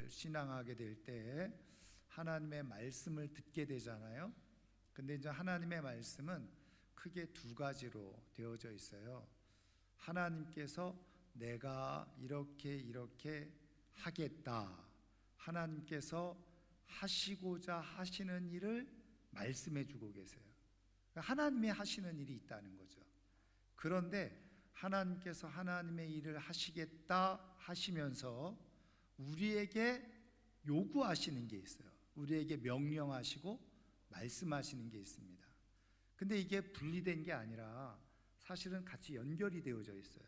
우리들 신앙하게 될 때 하나님의 말씀을 듣게 되잖아요. 근데 이제 하나님의 말씀은 크게 두 가지로 되어져 있어요. 하나님께서 내가 이렇게 하겠다, 하나님께서 하시고자 하시는 일을 말씀해 주고 계세요. 하나님의 하시는 일이 있다는 거죠. 그런데 하나님께서 하나님의 일을 하시겠다 하시면서 우리에게 요구하시는 게 있어요. 우리에게 명령하시고 말씀하시는 게 있습니다. 근데 이게 분리된 게 아니라 사실은 같이 연결이 되어져 있어요.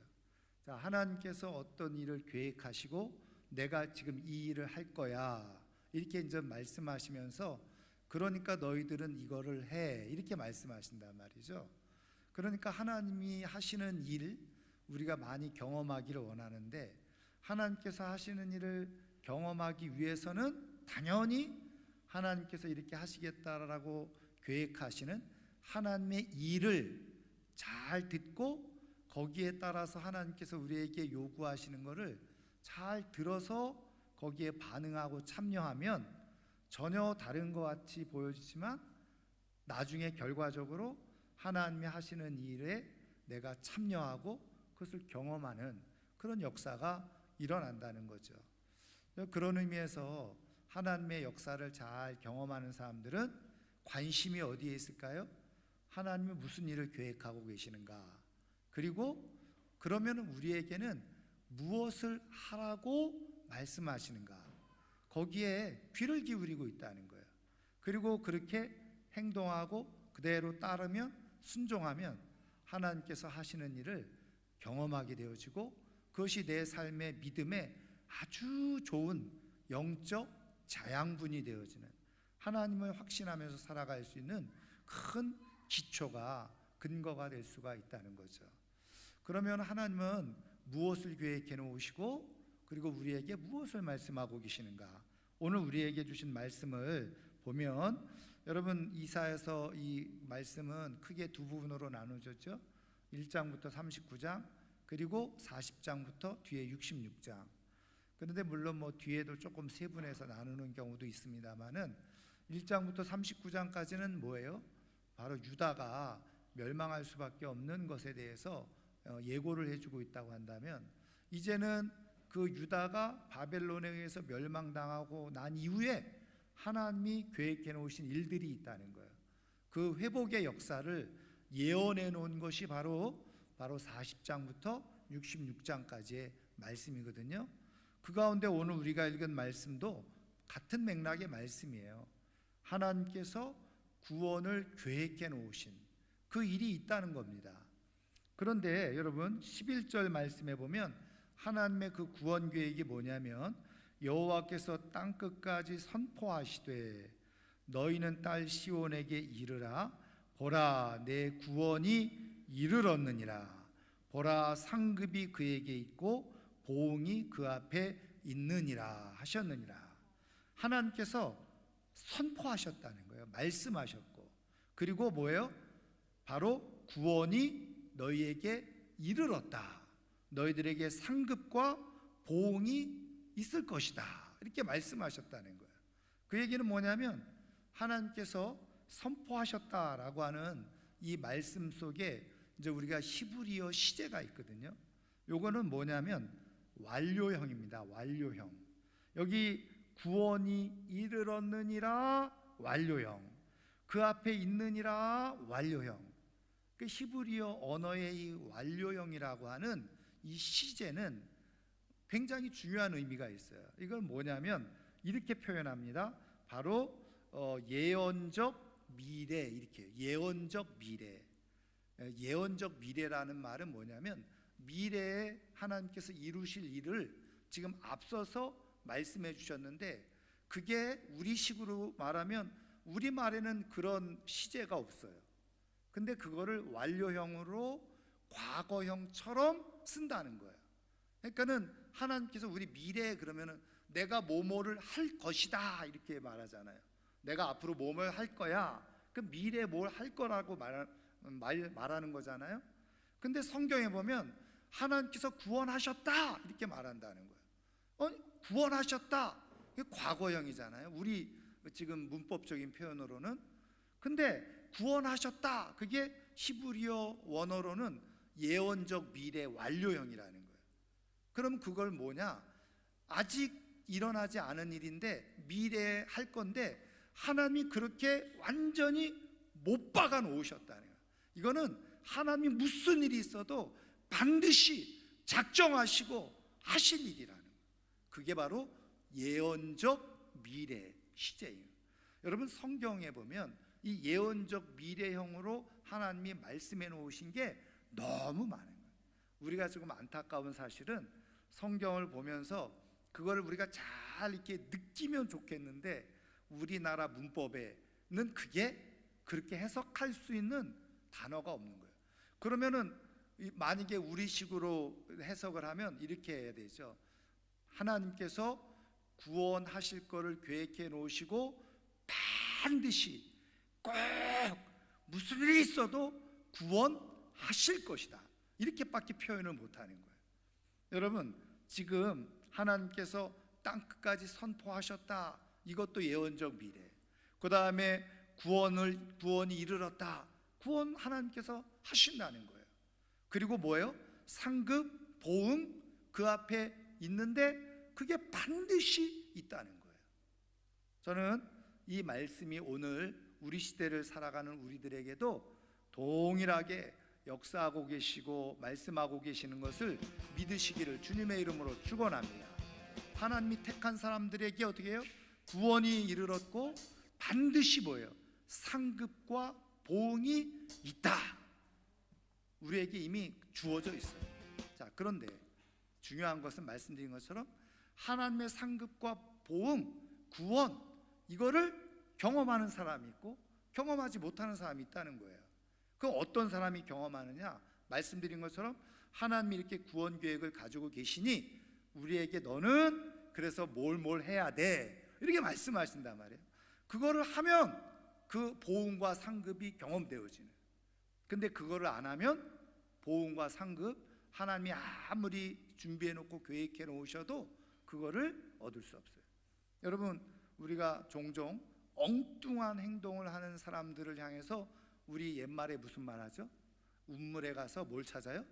자, 하나님께서 어떤 일을 계획하시고 내가 지금 이 일을 할 거야, 이렇게 이제 말씀하시면서 그러니까 너희들은 이거를 해, 이렇게 말씀하신단 말이죠. 그러니까 하나님이 하시는 일, 우리가 많이 경험하기를 원하는데 하나님께서 하시는 일을 경험하기 위해서는 당연히 하나님께서 이렇게 하시겠다라고 계획하시는 하나님의 일을 잘 듣고 거기에 따라서 하나님께서 우리에게 요구하시는 것을 잘 들어서 거기에 반응하고 참여하면 전혀 다른 것 같이 보여지지만 나중에 결과적으로 하나님이 하시는 일에 내가 참여하고 그것을 경험하는 그런 역사가 일어난다는 거죠. 그런 의미에서 하나님의 역사를 잘 경험하는 사람들은 관심이 어디에 있을까요? 하나님이 무슨 일을 계획하고 계시는가, 그리고 그러면 우리에게는 무엇을 하라고 말씀하시는가, 거기에 귀를 기울이고 있다는 거예요. 그리고 그렇게 행동하고 그대로 따르면, 순종하면 하나님께서 하시는 일을 경험하게 되어지고 그것이 내 삶의 믿음에 아주 좋은 영적 자양분이 되어지는, 하나님을 확신하면서 살아갈 수 있는 큰 기초가, 근거가 될 수가 있다는 거죠. 그러면 하나님은 무엇을 계획해 놓으시고 그리고 우리에게 무엇을 말씀하고 계시는가? 오늘 우리에게 주신 말씀을 보면, 여러분 이사야서 이 말씀은 크게 두 부분으로 나누어졌죠. 1장부터 39장, 그리고 40장부터 뒤에 66장. 그런데 물론 뒤에도 조금 세분해서 나누는 경우도 있습니다만은 1장부터 39장까지는 뭐예요? 바로 유다가 멸망할 수밖에 없는 것에 대해서 예고를 해주고 있다고 한다면, 이제는 그 유다가 바벨론에 의해서 멸망당하고 난 이후에 하나님이 계획해 놓으신 일들이 있다는 거예요. 그 회복의 역사를 예언해 놓은 것이 바로 40장부터 66장까지의 말씀이거든요. 그 가운데 오늘 우리가 읽은 말씀도 같은 맥락의 말씀이에요. 하나님께서 구원을 계획해 놓으신 그 일이 있다는 겁니다. 그런데 여러분 11절 말씀에 보면 하나님의 그 구원 계획이 뭐냐면, 여호와께서 땅 끝까지 선포하시되 너희는 딸 시온에게 이르라. 보라, 내 구원이 이르렀느니라. 보라, 상급이 그에게 있고 보응이 그 앞에 있느니라 하셨느니라. 하나님께서 선포하셨다는 거예요. 말씀하셨고, 그리고 뭐예요? 바로 구원이 너희에게 이르렀다. 너희들에게 상급과 보응이 있을 것이다. 이렇게 말씀하셨다는 거예요. 그 얘기는 뭐냐면 하나님께서 선포하셨다라고 하는 이 말씀 속에 이제 우리가 히브리어 시제가 있거든요. 요거는 뭐냐면 완료형입니다. 완료형. 여기 구원이 이르렀느니라 완료형, 그 앞에 있느니라 완료형. 그 히브리어 언어의 이 완료형이라고 하는 이 시제는 굉장히 중요한 의미가 있어요. 이건 뭐냐면 이렇게 표현합니다. 바로 예언적 미래, 이렇게 예언적 미래. 예언적 미래라는 말은 뭐냐면 미래에 하나님께서 이루실 일을 지금 앞서서 말씀해 주셨는데, 그게 우리식으로 말하면 우리말에는 그런 시제가 없어요. 근데 그거를 완료형으로 과거형처럼 쓴다는 거예요. 그러니까는 하나님께서 우리 미래에 그러면은 내가 뭐뭐를 할 것이다 이렇게 말하잖아요. 내가 앞으로 뭐뭐 할 거야. 그 미래에 뭘 할 거라고 말하는 거잖아요. 근데 성경에 보면 하나님께서 구원하셨다 이렇게 말한다는 거예요. 구원하셨다. 이게 과거형이잖아요. 우리 지금 문법적인 표현으로는. 근데 구원하셨다, 그게 히브리어 원어로는 예언적 미래 완료형이라는 거예요. 그럼 그걸 뭐냐? 아직 일어나지 않은 일인데 미래에 할 건데 하나님이 그렇게 완전히 못 박아 놓으셨다는 거예요. 이거는 하나님이 무슨 일이 있어도 반드시 작정하시고 하실 일이라는 거예요. 그게 바로 예언적 미래 시제예요. 여러분, 성경에 보면 이 예언적 미래형으로 하나님이 말씀해 놓으신 게 너무 많은 거예요. 우리가 조금 안타까운 사실은 성경을 보면서 그거를 우리가 잘 이렇게 느끼면 좋겠는데 우리나라 문법에는 그게 그렇게 해석할 수 있는 단어가 없는 거예요. 그러면은 만약에 우리식으로 해석을 하면 이렇게 해야 되죠. 하나님께서 구원하실 거를 계획해 놓으시고 반드시 꼭 무슨 일이 있어도 구원하실 것이다, 이렇게밖에 표현을 못하는 거예요. 여러분, 지금 하나님께서 땅끝까지 선포하셨다, 이것도 예언적 미래. 그 다음에 구원이 이르렀다, 구원 하나님께서 하신다는 거예요. 그리고 뭐예요? 상급, 보응, 그 앞에 있는데 그게 반드시 있다는 거예요. 저는 이 말씀이 오늘 우리 시대를 살아가는 우리들에게도 동일하게 역사하고 계시고 말씀하고 계시는 것을 믿으시기를 주님의 이름으로 축원합니다. 하나님이 택한 사람들에게 어떻게 해요? 구원이 이르렀고 반드시 뭐예요? 상급과 보응이 있다, 우리에게 이미 주어져 있어요. 자, 그런데 중요한 것은 말씀드린 것처럼 하나님의 상급과 보응, 구원, 이거를 경험하는 사람이 있고 경험하지 못하는 사람이 있다는 거예요. 그 어떤 사람이 경험하느냐? 말씀드린 것처럼 하나님이 이렇게 구원 계획을 가지고 계시니 우리에게 너는 그래서 뭘 해야 돼, 이렇게 말씀하신단 말이에요. 그거를 하면 그 보응과 상급이 경험되어지는. 근데 그거를 안 하면 보응과 상급, 하나님이 아무리 준비해 놓고 계획해 놓으셔도 그거를 얻을 수 없어요. 여러분, 우리가 종종 엉뚱한 행동을 하는 사람들을 향해서 우리 옛말에 무슨 말 하죠? 운물에 가서 뭘 찾아요?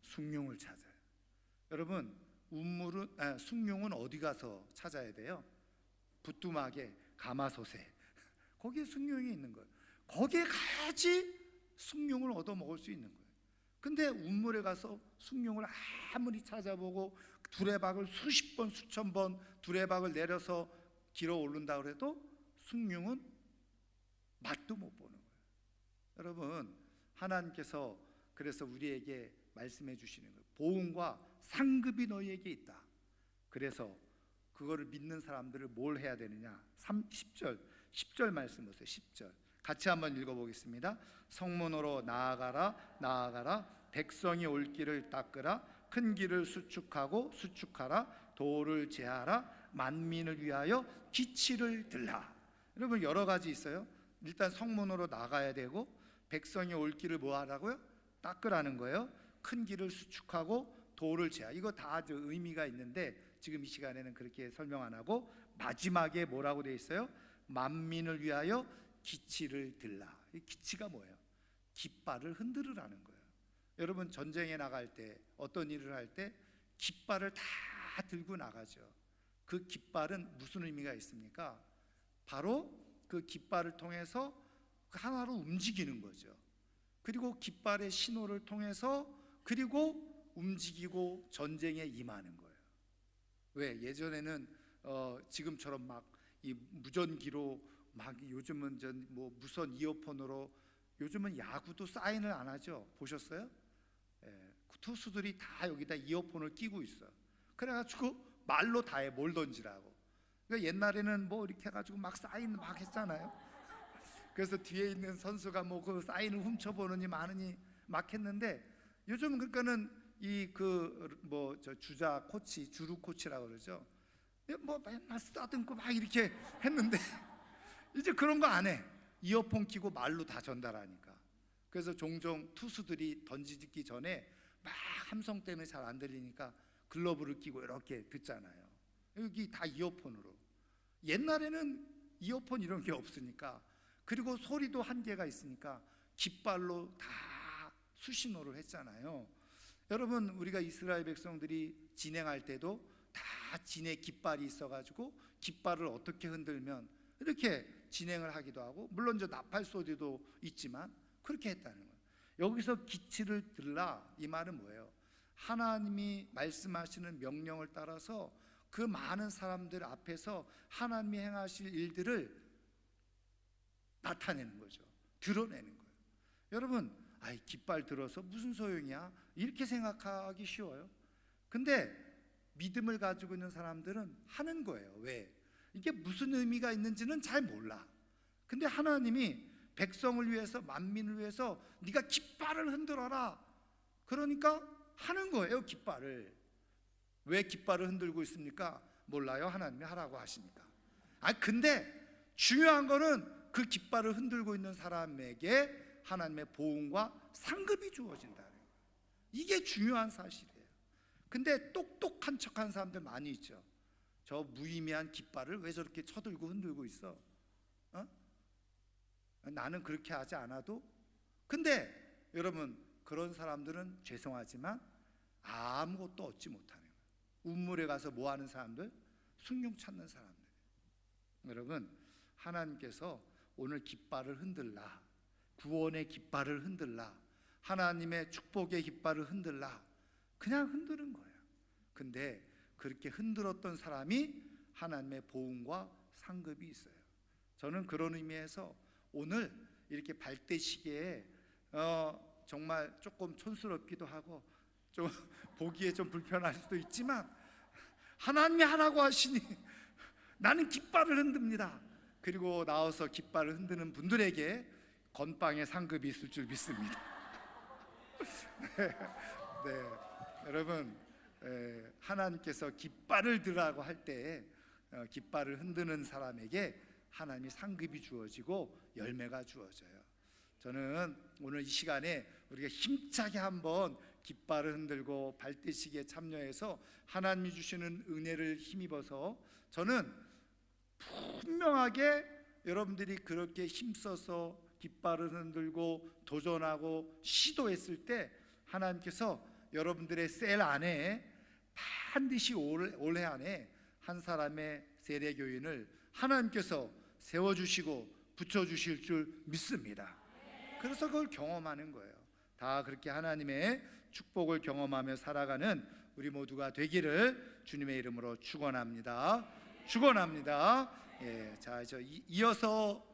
숭늉을 찾아요. 여러분, 숭늉은 어디 가서 찾아야 돼요? 부뚜막에, 가마솥에, 거기에 숭늉이 있는 거예요. 거기에 가야지 숭늉을 얻어 먹을 수 있는 거예요. 근데 운물에 가서 숭늉을 아무리 찾아보고 두레박을 수십 번 수천 번 두레박을 내려서 길어 오른다 그래도 숭늉은 맛도 못 보는 거예요. 여러분, 하나님께서 그래서 우리에게 말씀해 주시는 거예요. 보응과 상급이 너희에게 있다. 그래서 그거를 믿는 사람들을 뭘 해야 되느냐? 10절 말씀 보세요. 10절 같이 한번 읽어보겠습니다. 성문으로 나아가라, 나아가라. 백성이 올 길을 닦으라. 큰 길을 수축하라. 도를 제하라. 만민을 위하여 기치를 들라. 여러분, 여러 가지 있어요. 일단 성문으로 나가야 되고, 백성이 올 길을 뭐 하라고요? 닦으라는 거예요. 큰 길을 수축하고 도를 제하. 이거 다 아주 의미가 있는데 지금 이 시간에는 그렇게 설명 안 하고, 마지막에 뭐라고 되어 있어요? 만민을 위하여 기치를 들라. 이 기치가 뭐예요? 깃발을 흔들으라는 거예요. 여러분, 전쟁에 나갈 때, 어떤 일을 할 때 깃발을 다 들고 나가죠. 그 깃발은 무슨 의미가 있습니까? 바로 그 깃발을 통해서 하나로 움직이는 거죠. 그리고 깃발의 신호를 통해서 그리고 움직이고 전쟁에 임하는 거예요. 왜? 예전에는 지금처럼 막 이 무전기로 막, 요즘은 뭐 무선 이어폰으로, 요즘은 야구도 사인을 안 하죠. 보셨어요? 투수들이 다 여기다 이어폰을 끼고 있어요. 그래가지고 말로 다 해, 뭘 던지라고. 그러니까 옛날에는 뭐 이렇게 해가지고 막 사인 막 했잖아요. 그래서 뒤에 있는 선수가 뭐 그 사인을 훔쳐보느니 마느니 막 했는데, 요즘은 그러니까는 이 저 주자 코치, 주루 코치라고 그러죠. 뭐 맨날 쓰다듬고 막 이렇게 했는데 이제 그런 거 안 해. 이어폰 끼고 말로 다 전달하니까. 그래서 종종 투수들이 던지기 전에 막 함성 때문에 잘 안 들리니까 글러브를 끼고 이렇게 듣잖아요. 여기 다 이어폰으로. 옛날에는 이어폰 이런 게 없으니까, 그리고 소리도 한계가 있으니까 깃발로 다 수신호를 했잖아요. 여러분, 우리가 이스라엘 백성들이 진행할 때도 다 진의 깃발이 있어가지고 깃발을 어떻게 흔들면 이렇게 진행을 하기도 하고, 물론 저 나팔 소리도 있지만 그렇게 했다는 거예요. 여기서 기치를 들라, 이 말은 뭐예요? 하나님이 말씀하시는 명령을 따라서 그 많은 사람들 앞에서 하나님이 행하실 일들을 나타내는 거죠. 드러내는 거예요. 여러분, 아이 깃발 들어서 무슨 소용이야? 이렇게 생각하기 쉬워요. 근데 믿음을 가지고 있는 사람들은 하는 거예요. 왜? 이게 무슨 의미가 있는지는 잘 몰라. 근데 하나님이 백성을 위해서, 만민을 위해서 네가 깃발을 흔들어라, 그러니까 하는 거예요. 깃발을. 왜 깃발을 흔들고 있습니까? 몰라요. 하나님이 하라고 하시니까. 근데 중요한 거는 그 깃발을 흔들고 있는 사람에게 하나님의 보응과 상급이 주어진다는 거예요. 이게 중요한 사실이에요. 근데 똑똑한 척한 사람들 많이 있죠. 저 무의미한 깃발을 왜 저렇게 쳐들고 흔들고 있어? 나는 그렇게 하지 않아도. 근데 여러분, 그런 사람들은 죄송하지만 아무것도 얻지 못하는 거예요. 운물에 가서 뭐 하는 사람들? 숭늉 찾는 사람들. 여러분, 하나님께서 오늘 깃발을 흔들라, 구원의 깃발을 흔들라, 하나님의 축복의 깃발을 흔들라, 그냥 흔드는 거예요. 근데 그렇게 흔들었던 사람이 하나님의 보응과 상급이 있어요. 저는 그런 의미에서 오늘 이렇게 발대시계에 정말 조금 촌스럽기도 하고 좀 보기에 좀 불편할 수도 있지만, 하나님이 하라고 하시니 나는 깃발을 흔듭니다. 그리고 나와서 깃발을 흔드는 분들에게 건빵의 상급이 있을 줄 믿습니다. 네, 여러분, 하나님께서 깃발을 들라고 할 때 깃발을 흔드는 사람에게 하나님이 상급이 주어지고 열매가 주어져요. 저는 오늘 이 시간에 우리가 힘차게 한번 깃발을 흔들고 발대시기에 참여해서 하나님이 주시는 은혜를 힘입어서, 저는 분명하게 여러분들이 그렇게 힘써서 깃발을 흔들고 도전하고 시도했을 때 하나님께서 여러분들의 셀 안에 반드시 올해 안에 한 사람의 세례교인을 하나님께서 세워주시고 붙여주실 줄 믿습니다. 그래서 그걸 경험하는 거예요. 다 그렇게 하나님의 축복을 경험하며 살아가는 우리 모두가 되기를 주님의 이름으로 축원합니다. 축원합니다. 자, 이어서